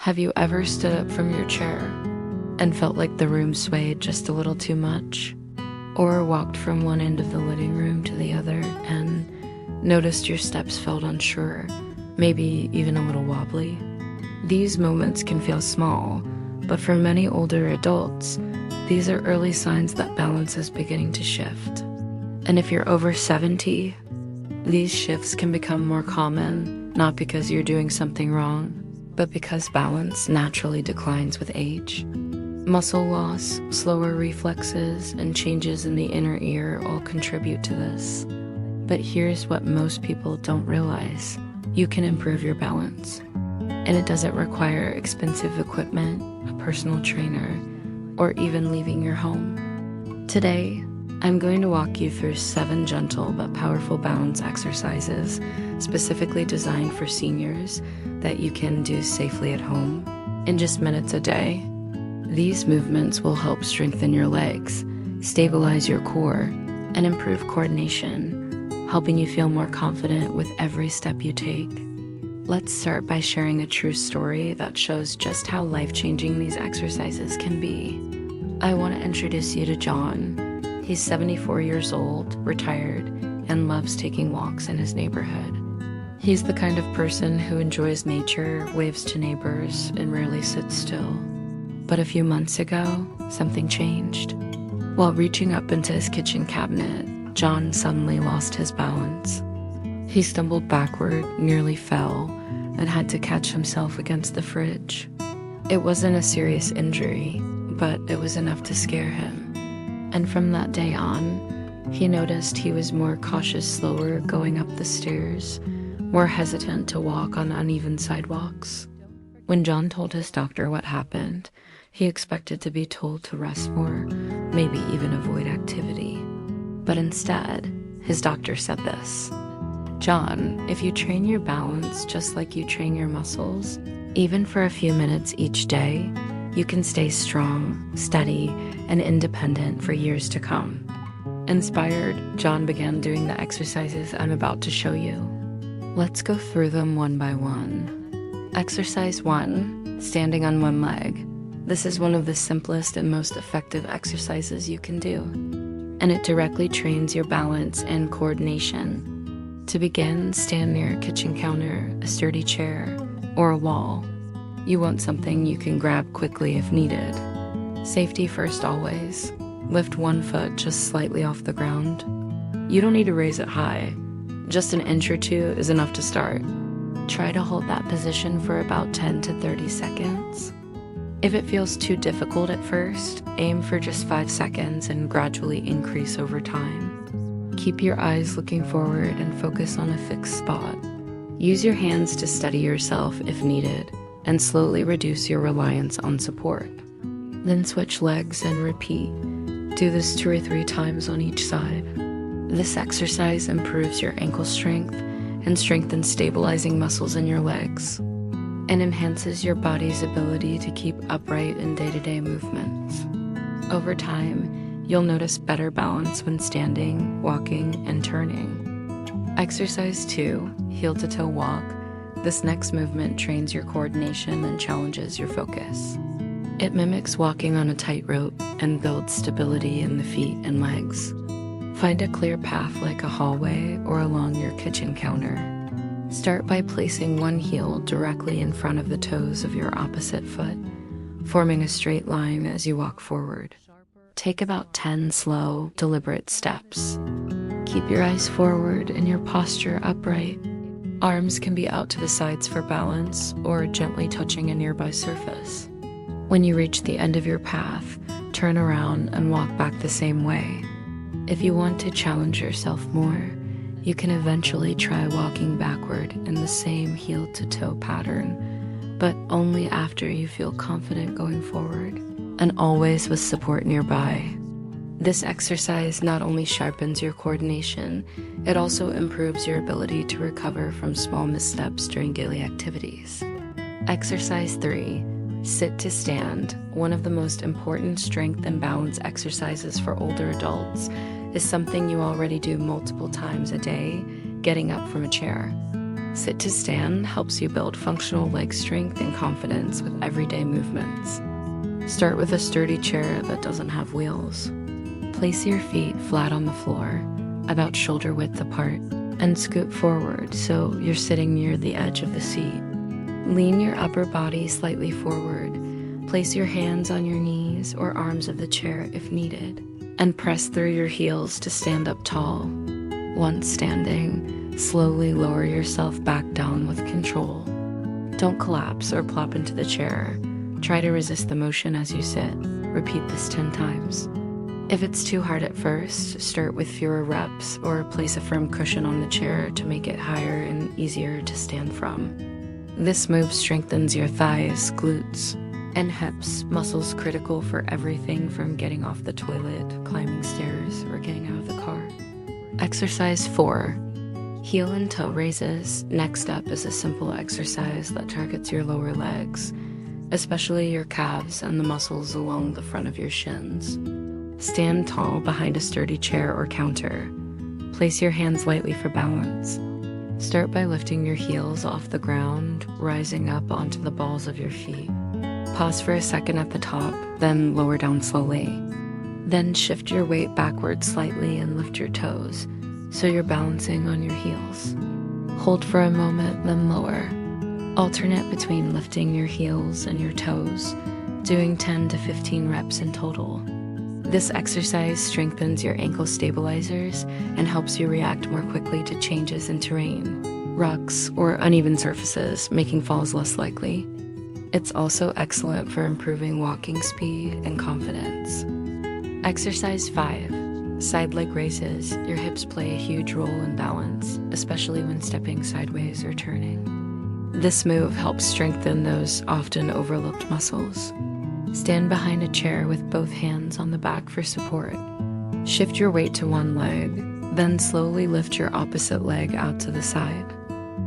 Have you ever stood up from your chair and felt like the room swayed just a little too much? Or walked from one end of the living room to the other and noticed your steps felt unsure, maybe even a little wobbly? These moments can feel small, but for many older adults, these are early signs that balance is beginning to shift. And if you're over 70, these shifts can become more common, not because you're doing something wrong, but because balance naturally declines with age. Muscle loss, slower reflexes, and changes in the inner ear all contribute to this. But here's what most people don't realize. You can improve your balance. And it doesn't require expensive equipment, a personal trainer, or even leaving your home. Today, I'm going to walk you through 7 gentle but powerful balance exercises specifically designed for seniors that you can do safely at home in just minutes a day. These movements will help strengthen your legs, stabilize your core, and improve coordination, helping you feel more confident with every step you take. Let's start by sharing a true story that shows just how life-changing these exercises can be. I want to introduce you to John. He's 74 years old, retired, and loves taking walks in his neighborhood. He's the kind of person who enjoys nature, waves to neighbors, and rarely sits still. But a few months ago, something changed. While reaching up into his kitchen cabinet, John suddenly lost his balance. He stumbled backward, nearly fell, and had to catch himself against the fridge. It wasn't a serious injury, but it was enough to scare him. And from that day on, he noticed he was more cautious, slower going up the stairs, more hesitant to walk on uneven sidewalks. When John told his doctor what happened, he expected to be told to rest more, maybe even avoid activity. But instead, his doctor said this: "John, if you train your balance just like you train your muscles, even for a few minutes each day, you can stay strong, steady, and independent for years to come." Inspired, John began doing the exercises I'm about to show you. Let's go through them one by one. Exercise 1, standing on one leg. This is one of the simplest and most effective exercises you can do, and it directly trains your balance and coordination. To begin, stand near a kitchen counter, a sturdy chair, or a wall. You want something you can grab quickly if needed. Safety first always. Lift one foot just slightly off the ground. You don't need to raise it high. Just an inch or 2 is enough to start. Try to hold that position for about 10 to 30 seconds. If it feels too difficult at first, aim for just 5 seconds and gradually increase over time. Keep your eyes looking forward and focus on a fixed spot. Use your hands to steady yourself if needed, and slowly reduce your reliance on support. Then switch legs and repeat. Do this 2 or 3 times on each side. This exercise improves your ankle strength and strengthens stabilizing muscles in your legs, and enhances your body's ability to keep upright in day-to-day movements. Over time, you'll notice better balance when standing, walking, and turning. Exercise 2, heel-to-toe walk. This next movement trains your coordination and challenges your focus. It mimics walking on a tightrope and builds stability in the feet and legs. Find a clear path like a hallway or along your kitchen counter. Start by placing one heel directly in front of the toes of your opposite foot, forming a straight line as you walk forward. Take about 10 slow, deliberate steps. Keep your eyes forward and your posture upright. Arms can be out to the sides for balance or gently touching a nearby surface. When you reach the end of your path, turn around and walk back the same way. If you want to challenge yourself more, you can eventually try walking backward in the same heel-to-toe pattern, but only after you feel confident going forward, and always with support nearby. This exercise not only sharpens your coordination, it also improves your ability to recover from small missteps during daily activities. Exercise 3, sit to stand. One of the most important strength and balance exercises for older adults is something you already do multiple times a day, getting up from a chair. Sit to stand helps you build functional leg strength and confidence with everyday movements. Start with a sturdy chair that doesn't have wheels. Place your feet flat on the floor, about shoulder width apart, and scoot forward so you're sitting near the edge of the seat. Lean your upper body slightly forward. Place your hands on your knees or arms of the chair if needed, and press through your heels to stand up tall. Once standing, slowly lower yourself back down with control. Don't collapse or plop into the chair. Try to resist the motion as you sit. Repeat this 10 times. If it's too hard at first, start with fewer reps or place a firm cushion on the chair to make it higher and easier to stand from. This move strengthens your thighs, glutes, and hips, muscles critical for everything from getting off the toilet, climbing stairs, or getting out of the car. Exercise 4. Heel and toe raises. Next up is a simple exercise that targets your lower legs, especially your calves and the muscles along the front of your shins. Stand tall behind a sturdy chair or counter. Place your hands lightly for balance. Start by lifting your heels off the ground, rising up onto the balls of your feet. Pause for a second at the top, then lower down slowly. Then shift your weight backward slightly and lift your toes, so you're balancing on your heels. Hold for a moment, then lower. Alternate between lifting your heels and your toes, doing 10 to 15 reps in total. This exercise strengthens your ankle stabilizers and helps you react more quickly to changes in terrain, rocks, or uneven surfaces, making falls less likely. It's also excellent for improving walking speed and confidence. Exercise 5. Side leg raises. Your hips play a huge role in balance, especially when stepping sideways or turning. This move helps strengthen those often overlooked muscles. Stand behind a chair with both hands on the back for support. Shift your weight to one leg, then slowly lift your opposite leg out to the side.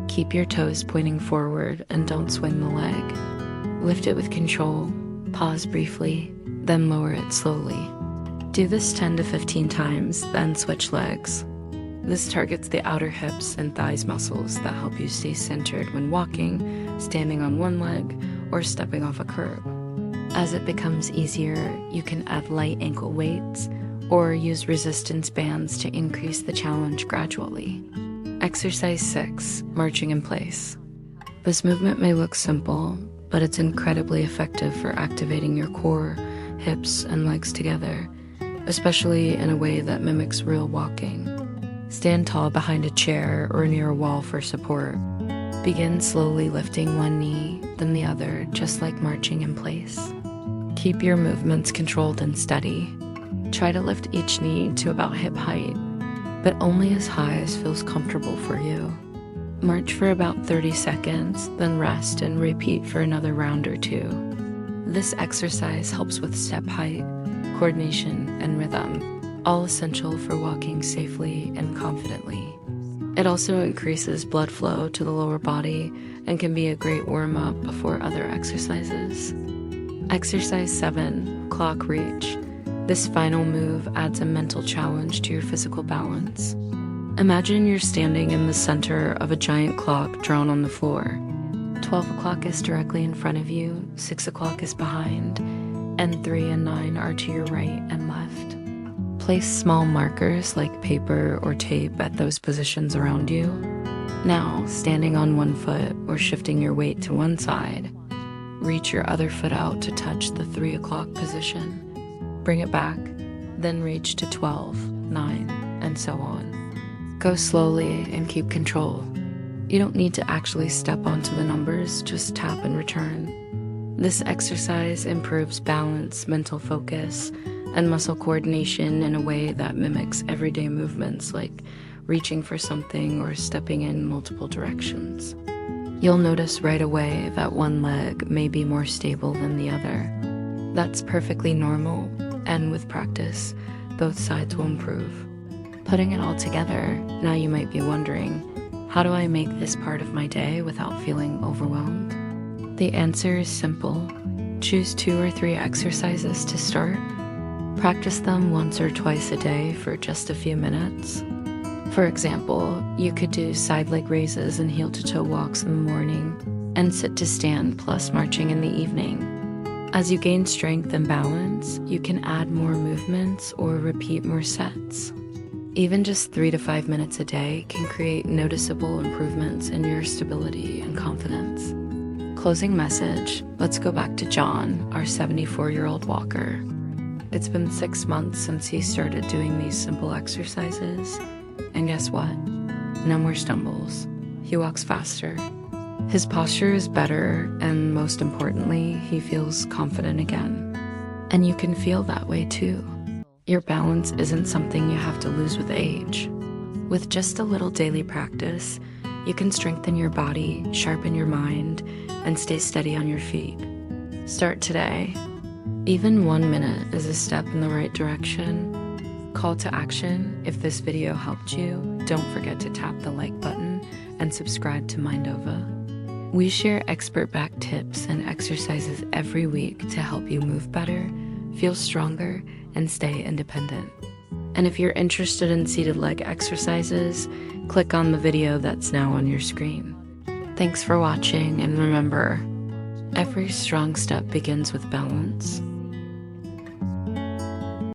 Keep your toes pointing forward and don't swing the leg. Lift it with control, pause briefly, then lower it slowly. Do this 10 to 15 times, then switch legs. This targets the outer hips and thighs muscles that help you stay centered when walking, standing on one leg, or stepping off a curb. As it becomes easier, you can add light ankle weights or use resistance bands to increase the challenge gradually. Exercise 6, marching in place. This movement may look simple, but it's incredibly effective for activating your core, hips, and legs together, especially in a way that mimics real walking. Stand tall behind a chair or near a wall for support. Begin slowly lifting one knee, then the other, just like marching in place. Keep your movements controlled and steady. Try to lift each knee to about hip height, but only as high as feels comfortable for you. March for about 30 seconds, then rest and repeat for another round or 2. This exercise helps with step height, coordination, and rhythm, all essential for walking safely and confidently. It also increases blood flow to the lower body and can be a great warm-up before other exercises. Exercise 7, clock reach. This final move adds a mental challenge to your physical balance. Imagine you're standing in the center of a giant clock drawn on the floor. 12 o'clock is directly in front of you, 6 o'clock is behind, and 3 and 9 are to your right and left. Place small markers like paper or tape at those positions around you. Now, standing on one foot or shifting your weight to one side, reach your other foot out to touch the 3 o'clock position. Bring it back, then reach to 12, 9, and so on. Go slowly and keep control. You don't need to actually step onto the numbers, just tap and return. This exercise improves balance, mental focus, and muscle coordination in a way that mimics everyday movements like reaching for something or stepping in multiple directions. You'll notice right away that one leg may be more stable than the other. That's perfectly normal, and with practice, both sides will improve. Putting it all together, now you might be wondering, how do I make this part of my day without feeling overwhelmed? The answer is simple. Choose 2 or 3 exercises to start. Practice them once or twice a day for just a few minutes. For example, you could do side leg raises and heel to toe walks in the morning, and sit to stand plus marching in the evening. As you gain strength and balance, you can add more movements or repeat more sets. Even just 3 to 5 minutes a day can create noticeable improvements in your stability and confidence. Closing message, let's go back to John, our 74-year-old walker. It's been 6 months since he started doing these simple exercises, and guess what? No more stumbles. He walks faster. His posture is better, and most importantly, he feels confident again. And you can feel that way too. Your balance isn't something you have to lose with age. With just a little daily practice, you can strengthen your body, sharpen your mind, and stay steady on your feet. Start today. Even 1 minute is a step in the right direction. Call to action: if this video helped you, don't forget to tap the like button and subscribe to Mindova. We share expert-backed tips and exercises every week to help you move better, feel stronger, and stay independent. And if you're interested in seated leg exercises, click on the video that's now on your screen. Thanks for watching, and remember, every strong step begins with balance.